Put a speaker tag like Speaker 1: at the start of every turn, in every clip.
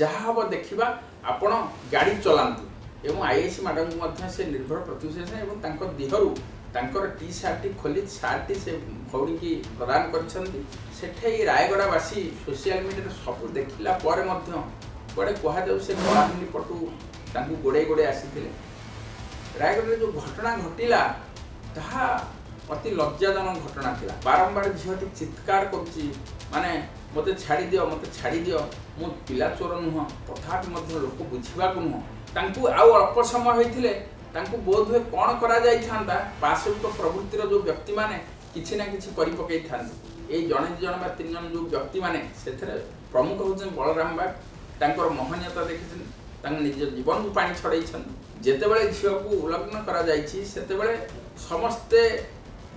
Speaker 1: जहाँ हम देखा आपण गाड़ी चलातु एवं आईएएस मैडम को से निर्भर प्रतिशेष एवं देहरु तांकर टी सार्ट खोली सार्ट से भौणी की प्रदान कर रायगड़ावासी सोशल मीडिया सब देखला कड़े कहु से कलाहांडी पटू गोड़े गोड़े आसी रायगढ़ जो घटना घटिला ताहा अति लज्जाजनक घटना थिला। बारंबार झीटी चित्कार करुच्ची माने मते छाड़ी दियो मु पिला चोर नुह तथापि लोक बुझा नुह तांकू आउ अल्प समय होइथिले तांकू बोध हुए कौन करा जाई थांता पाशविक प्रवृत्तिर जो व्यक्ति माने किछि ना किछि करि पकई थांते ए जने जन बा तीन जन जो व्यक्ति माने सेथरे प्रमुख होछन बलराम बाग तांकर महनीयता देखिछन तांग निज जीवन को पानी छड़ैछन जेतेबेले झियो को उल्लंघन करा जाईछि सेतेबेले समस्ते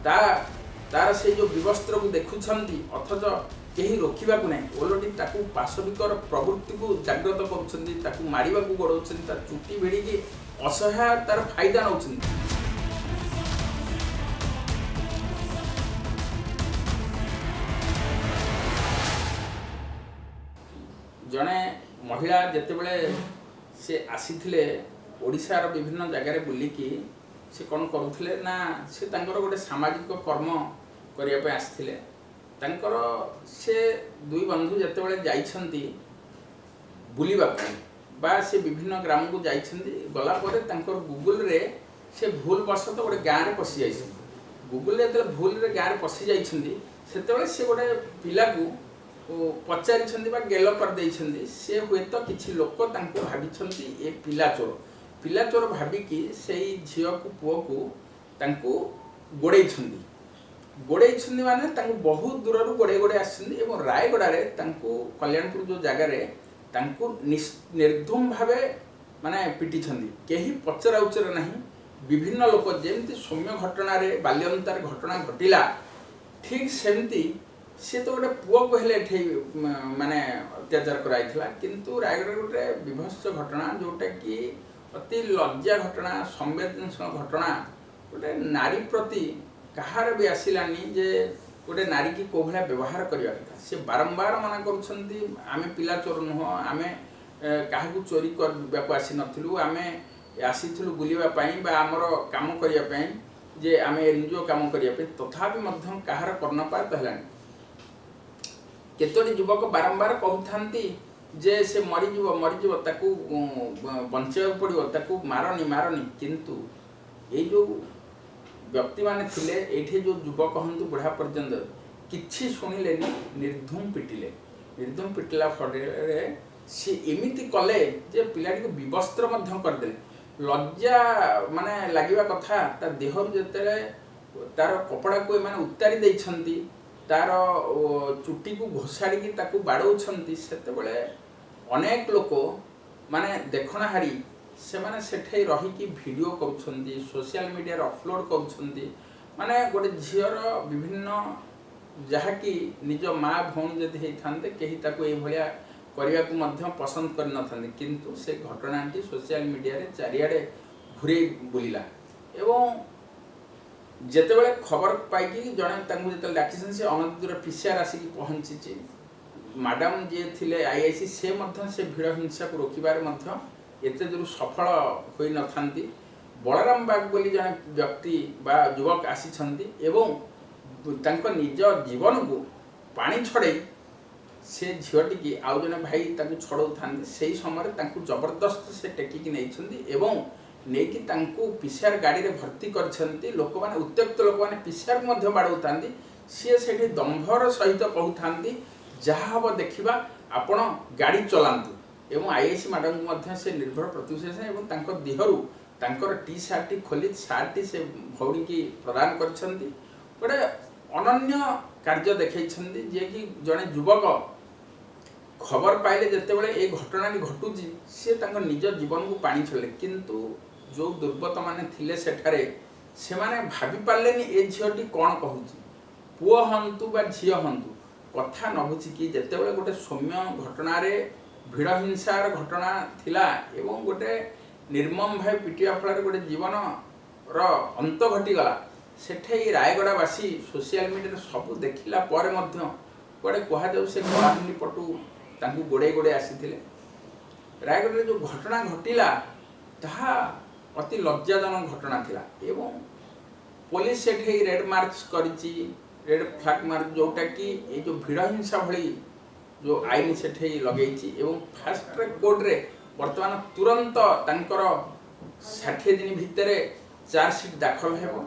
Speaker 1: तार से जो विवस्त्र को देखुछंती अथच केही रोकिबा को नहीं ओलटी ताकू पाशविकर प्रवृत्ति को जागृत करुछंती ताकू मारिबा को गोड़ौछंती ता चुट्टी भिड़ी की असहाय तार फायदा नौछंती। जने महिला जेतेबेले से आसीथिले ओडिशार विभिन्न जगार बुलिकी से कौन करुथिले ना से तांकर गोटे सामाजिक कर्म करिया पे आसीथिले तांकर से दुई बंधु जेतेबेले जाइछंती बुलिबा बा से विभिन्न ग्राम को जाइछंती गला परे तांकर गूगल रे से भूल बसत गोटे गाँव रे पशि जाइछंती गूगल रे जेतेबेले भूल रे गाँव रे पशि जाइछंती सेतेबेले से गोटे पिला को पचारि बा गेल कर देइछंती से हुए तो किछि लोक तांको भाबिछंती ए पिला चोर भाबिकी से झील को पुओ को तांको गोड़े माने तांको बहुत दूर गोड़े गोड़े आसछंती एवं रायगड़े तांको कल्याणपुर जो जगार तांको निर्धूम भावे माने पिटिछंती केही पचरा उचरा नहीं विभिन्न लोक जेमती सौम्य घटना रे बाल्यंतार घटना घटिला ठीक सेमती से तो गोटे पुओ को हेले माने अत्याचार कराइथिला किंतु रायगढ़ गोटे विभत्स घटना जोटा कि अति लज्जा घटना संवेदनशील घटना गोटे नारी प्रति कहार भी आसिलानी जे गोटे नारी की को भाया व्यवहार करवा कथा से बारंबार मना करुछंती आमे पिला चोर नुह आमे काहाकू चोरी करबाकू आसी नथिलु आमे आसीथिलु बुलिबा पई बा हमर काम करिया पई जे आमे एनजीओ काम करिया पई तथापि मध्यम कहार कर्णपात हेलानी केतोटी युवक बारंबार कहथांती जे से मरीज ताकू बंचाइबा पड़ो ताकू मारनी किंतु ये जो व्यक्ति माने थिले एठी जो युवक हंतु बुढ़ा पर्यंत किछि सुनिले निर्धूम पिटिला फड़े सी एमिति कले जे पिलाटी को विवस्त्र मध्य करदेले लज्जा माने लागिबा कथा ता देहरु जेतेले तार कपड़ा को माने उतारी दैछंती तार चुट्टी को घोषाड़ी ताकू बाड़ौछंती सेतेबेले अनेक लोक माने देखना हारी से माने सेठे रही की वीडियो करुछंती सोशल मीडिया रे अपलोड करुछंती माने गोटे झीर विभिन्न जहाँ कि निज माँ भौणी जदि होइथांते केही ताकू ए भलिया करिया को मध्य पसंद कर नथांते किंतु से घटनाटी सोशल मीडिया रे चारियाडे घुरे बुलिला एवं जेतेबेले खबर पाइकी जने तांकु जेतेबेले डाकिसन से अनंतपुर पीसीआर आसिकी पहुंची मैडम जे थिले आईआईसी से मध्य से भीड़ हिंसा को रोकिबार मध्य एते दूर सफल होई नथांती बलराम बाग बोली जने व्यक्ति बा युवक आसीछंती एवं तांको निज जीवन को पानी छड़े से झीटी की आउ जने भाई तांको छड़ौ थांती सेही समय तांको जबरदस्त से टेकिकी नैछंती एवं नेकी तांको पीसीआर गाड़ी रे भर्ती करछंती लोक माने उत्त्यक्त लोक माने पीसीआर मध्य बाड़ौतांती सी सेठी दंभर सहित कहउथांती जहाँ हम देखा आपण गाड़ी चलातु एवं आईएएस मैडम को से निर्भर प्रतिशेष एवं तांकर देहरु तांकर टी सार्ट खोली सार्ट से भौणी की प्रदान करछंती गोटे अनन्य कार्य देखैछंती जे कि जने युवक खबर पाइले जेतेबेले ए घटना घटुची से तांकर निज जीवन को पानी छले किंतु जो दुर्गत माने थिले सेठारे से माने भाबी पारलेनी ए झीटी कौन कहूची पुओ हंतु बा झील हंतु कथा न बुझिकी जेतेबेले गोटे सौम्य घटना रे भिड़ हिंसार घटना थिला एवं गोटे निर्मम भाई पिटिया फल गोटे जीवन रो अंत घटीगला सेठे रायगड़ावासी सोशल मीडिया सब देखला कड़े कहु से कलाहांडी पटू गोड़े गोड़े आसी ରାୟଗଡ଼ାରେ ଯେଉଁ ଘଟଣା ଘଟିଲା ତାହା ଅତି ଲଜ୍ଜାଜନକ ଘଟଣା ଥିଲା ଏବଂ पुलिस सेठी रेड मार्च करिछि रेड फ्लैग मार्च जोटा कि ये जो भिड़ हिंसा भली जो आईन सेठी लगेछि एवं फास्ट ट्रैक कोर्ट रे वर्तमान तुरंत तांकर 60 दिन भितर चार्जशीट दाखल हेबो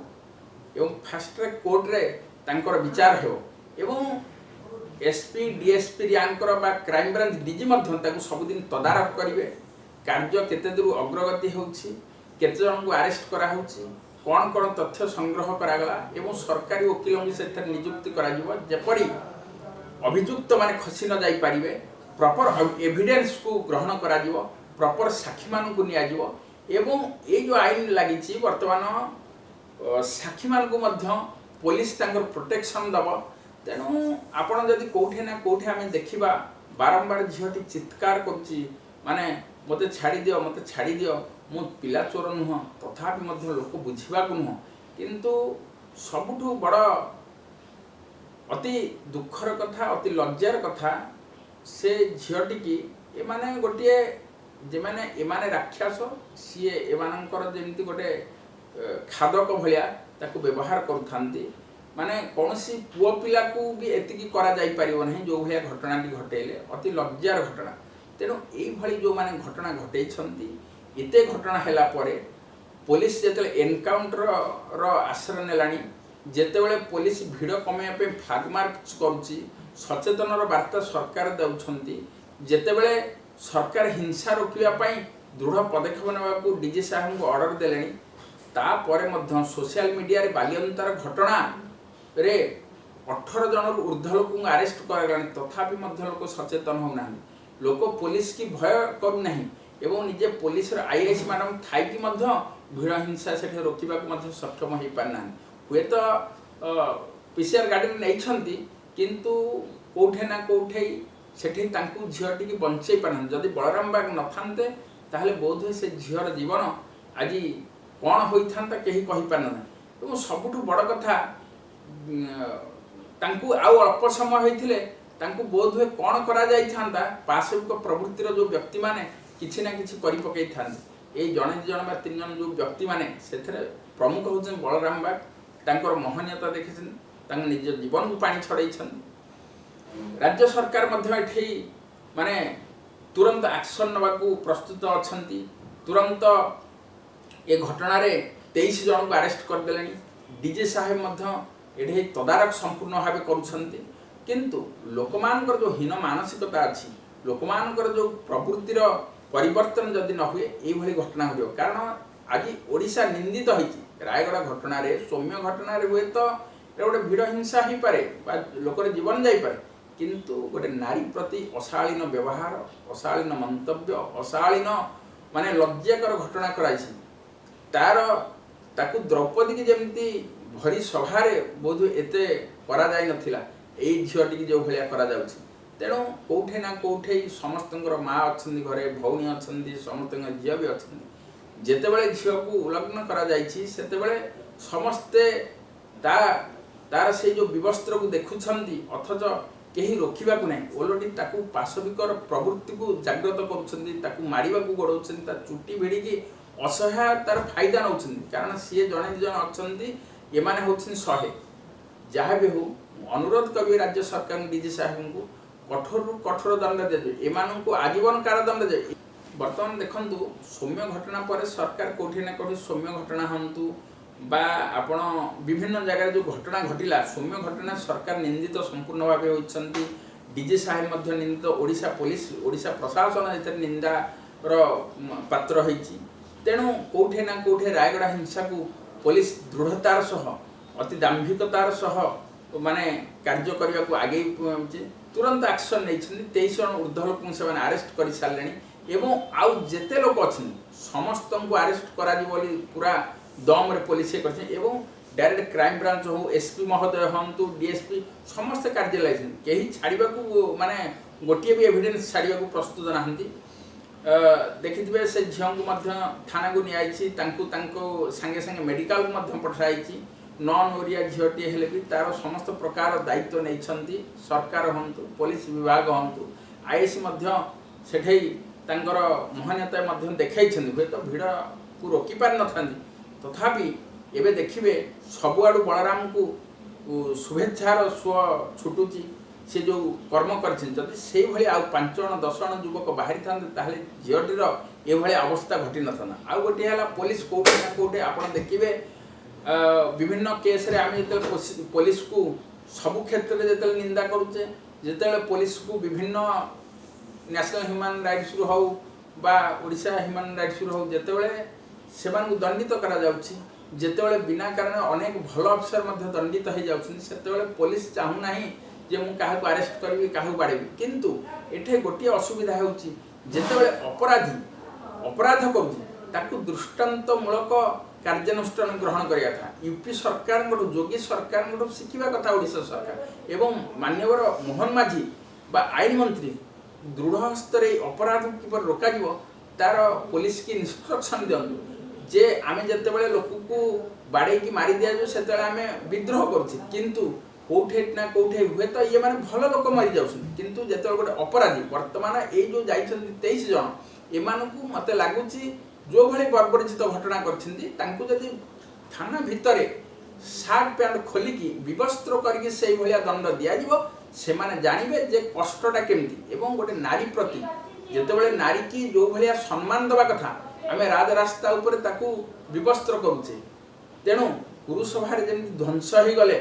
Speaker 1: एवं फास्ट ट्रैक कोर्ट रे तांकर विचार हेबो एवं एसपी डीएसपी रैंकर बा क्राइम ब्रांच डीजी मध्य ताकू सबुदिन तदारख करिवे कार्य केते दूर अग्रगति होउछि केते जन को अरेस्ट करा होउछि कौन कौन तथ्य संग्रह करागला एवं सरकारी वकीलों की से नियुक्ति जेपरी अभियुक्त माने खसी न जाई पारिबे प्रॉपर एविडेंस को ग्रहण करा जीवो प्रॉपर साक्षी मान को निया जीवो एवं ये जो आईन लागिछि वर्तमान साक्षी मान को मध्य पुलिस तांकर प्रोटेक्शन दबो तेणु आपण जदि कोठे ना कोठे आमे देखिबा बारंबार झियोटी चित्कार करछि माने मते छाड़ी दियो मु पिला चोर नुह तथापि मध्य लोक बुझा नुह किंतु सबुठु बड़ अति दुखर कथा अति लज्जार कथा से झीटी की एमाने गोटे जे माने एमाने राक्षस सी एमानकर जेमती गोटे खादक भलिया ताकू व्यवहार करूथांती माने कौनसी पुओ पिला को भी एतिकी करा जाई परिबो नहीं जो भलिया घटनाटी घटेले अति लज्जार घटना तेणु यही भली जो माने घटना घटेइछंती एते घटना हैला परे पुलिस जेतले एनकाउंटर रो आश्रय नेलानी जेतेबेले पुलिस भिड़ कमेया पे फ्लैग मार्च करूची सचेतन रो वार्ता सरकार देउछंती जेतेबेले सरकार हिंसा रोकिया पई दृढ़ पदक्षेप नेबाकू डीजी साहब को ऑर्डर देलेनी ता परे मध्य सोशल मीडिया रे बालियंतर घटना रे 18 जन ऊर्ध्व लोक अरेस्ट करगलानी तथापि मध्य लोक सचेतन होना लोक पुलिस की भय करू नहीं एवं निजे पुलिस आईएएस मैडम थाई कि भिड़ हिंसा से रोकवा सक्षम हो पारना हुए तो पीसीआर गाड़ी में नहीं किंतु कौटे ना कौटे से झीटी बंचे पारना जदि बलराम बाग न था ताहले बोध हुए से झीर जीवन आज कौन होता कहीं कहीपार ना सबुठ बड़ कथा आउ अल्प समय होते बोध हुए कौन करा जाइथांता पाशविक प्रवृत्तिर जो व्यक्ति माने किछि ना किछि करि पकई थांते ए जने जन बा तीन जन जो व्यक्ति माने सेथरे प्रमुख होछन बलराम बाग तांकर महनीयता देखिछन तांग निज जीवन को पानी छड़ैछन राज्य सरकार मध्य एठी माने तुरंत एक्शन नबाकू प्रस्तुत अछंती तुरंत ए घटना रे 23 जन को अरेस्ट कर देलेनी डीजे साहेब मध्य एठी तदारक संपूर्ण भाबे करूछंती किंतु लोकमानकर जो हीन मानसिकता अछि लोकमानकर जो प्रवृत्तिर परिवर्तन जदि न हुए ये घटना हो कारण आज ओडिशा निंदित होती रायगड़ा घटना रे सौम्य घटना रे हुए तो गोटे भिड़ हिंसा हो पारे लोकर जीवन जापे किंतु गोटे नारी प्रति अशालीन व्यवहार अशालीन मंतव्य अशालीन माने लज्जाकर घटना कराई तार ताकू द्रौपदी की जमती भरी सभारे बोध एते करा जाय नथिला एई झीटी जो भलिया करा जाउछि तेणु कौटे ना कौटे समस्त माँ अच्छा घरे भौणी अच्छा समस्त झील भी अच्छा जितेबले झील को उल्लग्न करते समस्ते तार से जो विवस्त्र को देखुं अथच कहीं रोकवा ना ओलटी पाशविकर प्रवृत्ति को जागृत कर मारे गोड़ा चुटी भिड़ी असहाय तार फायदा नौ कारण सी जड़े जन अच्छा एमाने होउछन 100 जहाँ भी हो अनुरोध करी राज्य सरकार डीजी साहेब को कठोर कठोर दंड दे एमान को आजीवन कारादंड दे बर्तमान देखंतु सौम्य घटना पर सरकार कोठी ना कोठी सौम्य घटना हंतु बा आपण विभिन्न जगह जो घटना घटिला सौम्य घटना सरकार निंदित संपूर्ण भाव होइछंती डीजी साहेब मध्य निंदित ओडिशा पुलिस ओडिशा प्रशासन एतर निंदा रो पात्र होइछि तेणु कोठे ना कोठे रायगड़ा हिंसा को पुलिस दृढ़तार सह अति दाम्भिकतार सह माने कार्य करने को आगे तुरंत एक्शन नहीं 23 जन ऊर्ध्व लोक से अरेस्ट कर सारे एवं आउ जेते लोक अच्छे समस्त को अरेस्ट करा पूरा दम रे पुलिस एवं डायरेक्ट क्राइम ब्रांच हो एसपी महोदय हूँ डीएसपी समस्त कार्य लगे कहीं छाड़ा माने गोटे भी एविडेंस छाड़ा प्रस्तुत नहांती देखिए से झील को थाना को नियाई सांगे सांगे मेडिकल को पठाई नॉन ओरिया झीटी हेले भी तार समस्त प्रकार दायित्व नहीं सरकार हूँ पुलिस विभाग हूँ आईएसी ତାଙ୍କର ମହାନୀୟତା ମଧ୍ୟ ଦେଖାଇଛନ୍ତି। ହୁଏତ ଭିଡ଼କୁ ରୋକି ପାରିନଥାନ୍ତି, ତଥାପି ଏବେ ଦେଖିବେ ସବୁଆଡ଼ୁ ବଳରାମଙ୍କୁ शुभेच्छार स्व छुटुची से जो कर्म करछिन सेभଳି ଆଉ 5 ଜଣ 10 ଜଣ ଯୁବକ ବାହାରି ଥାନ୍ତେ ତାହେଲେ ଝିଅଟିର ଏଭଳି ଅବସ୍ଥା ଘଟି ନଥାନ୍ତା। ଆଉ ଗୋଟିଏ ହେଲା पुलिस कोठे ना कोठे आपण देखिबे विभिन्न केस रे आमे जते पुलिस को सब क्षेत्र में जते निंदा करूचे, जते पुलिस को विभिन्न नेशनल ह्यूमन राइट्स रु हो बा ओडिशा ह्यूमन राइट्स रु हो जते सेमान को दंडित करा जाउछि, जेतेबेले बिना कारण अनेक भल अफिसर मध्य दंडित हो जाउछन, सेतेबेले पुलिस चाहू नाही जे मु काहा को अरेस्ट करबी काहा को बाड़ेबी। किंतु एठे गोटे असुविधा होउछि जेतेबेले अपराधी अपराध करूछि ताकू दृष्टांतमूलक कार्यानुष्ठान ग्रहण करिया था। यूपी सरकार गोटे योगी सरकार गोटे शिखिबा कथा ओडिशा सरकार एवं मान्यवर मोहन माझी बा आईन मंत्री दृढ़ हस्तर अपराध किपर रोका जीवो तार पुलिस की इंस्ट्रक्शन दियंतु जे आमे जतेबेले लोक को बाड़े की मारी दिया जो सेतेबेले आमे विद्रोह करछि, किंतु कोठे ना कोठे हुए तो ये माने भल लोक मारी जाउछन, किंतु जतेबेले गोटे अपराधी वर्तमान ए जो जाइछन 23 जन एमानकु मते लागुछि जो भली बर्बरचित घटना करछिंदी तांकु जदि थाना भितरे शार्ट पैंट खोलिकी विवस्त्र करके सेई भलिया दंड दिया जीवो, से माने जानिबे जे कष्टटा केमती एवं गोटे नारी प्रति जतेबेले नारी की जो भलिया सम्मान दबा कथा आमे राज रास्ता ऊपर ताकू विवस्त्र करूचे। तेणु कुरुसभा जमी ध्वंस हो गले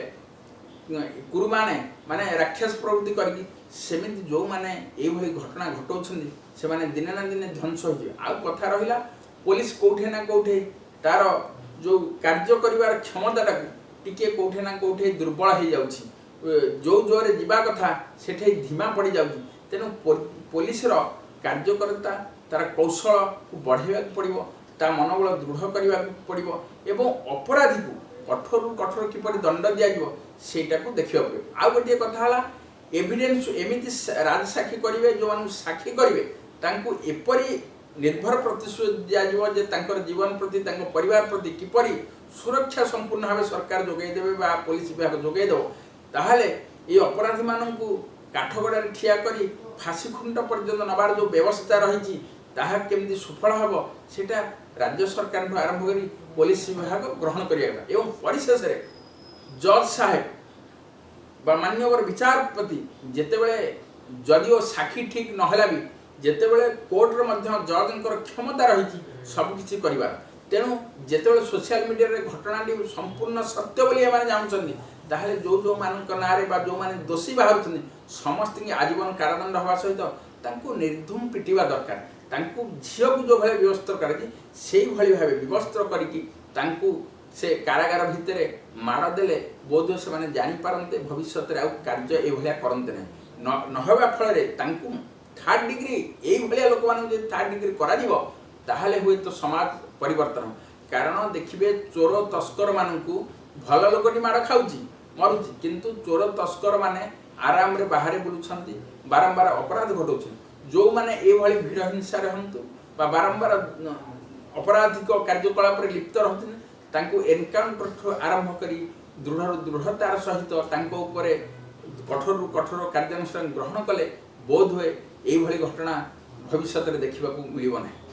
Speaker 1: कुरु माने राक्षस प्रवृत्ति करके सेमिति जो माने ए भली घटना घटौछन्दी से माने दिने ना दिने ध्वंस हो जे। आ कथा रहिला पुलिस कोठे ना कोठे तार जो कार्य करिवार क्षमता टिके कोठे ना कोठे दुर्बल हो जाउछि, जो जोरे जीवा कथा सेठे धीमा पड़ी जाउछि। तेणु पुलिस रो कार्यकर्ता तार कौशल को बढ़ावा पड़ो, ता मनोबल दृढ़ करने पड़ो एवं अपराधी को कठोर कठोर किपर दंड दिज्व सेटा को देखा पड़े। आउ गोटे कथा एविडेंस एमती राज साक्षी करेंगे जो मान साक्षी करेंगे तांको एपरी निर्भर प्रतिश्रुति दिज्व जे तांकर जीवन प्रति परिवार प्रति किपरि सुरक्षा संपूर्ण भाव सरकार जोगेदेवे बा पुलिस विभाग जोगेदेव, ताहले ये अपराधी मानू काठगड़ा ठिया करी फांसी खुंट पर्यंत नबार जो व्यवस्था रही ताहा केमती सफल हम सेटा राज्य सरकार आरंभ करी पुलिस विभाग ग्रहण करिया एवं परिशेष रे जज साहेब बा मान्यवर विचारपति जेतेबेले जदिओ साक्षी ठीक नहला भी जेतेबेले कोर्ट रे मध्य जजंकर क्षमता रही सब किछि करिवार। तेणु जेतेबेले सोशल मीडिया रे घटनाटी संपूर्ण सत्य बोली एमाने जानछन्ती ताहले जो मानक नारे बा जो माने दोषी बाहरुछन्ती समस्त की आजीवन कारादंड हवा सहित तांको निर्धूम पिटिवा दरकार। तांको झियो को जो भले व्यवस्था करछि सेही भली भाबे व्यवस्था करिकि तांको से कारागार भितरे मार देले बोध से माने जानि पारन्ते भविष्य रे आ कार्य ए भलिया करन्ते न नहबा फल रे तांको थर्ड डिग्री ए भलिया लोक मान जे थर्ड डिग्री करा दिबो ताहले होय तो समाज परिवर्तन। कारण देखिबे चोर तस्कर मानकू भल लोकटी मार खाउची मरुची, किंतु चोर तस्कर माने आराम रे बाहर बुलुछन्ती बारंबार अपराध घटौछन। जो माने ए भली भीड़ हिंसा रहंतु बा बारंबार अपराधिक कार्यकलाप रे लिप्त रहथि तांको एनकाउंटर आरंभ करी दृढ़तार सहित तांको ऊपर कठोर कठोर कार्यानुष्ठान ग्रहण कले बोध हुए एई भली घटना भविष्य रे देखिबाकू मिलिबो नाही।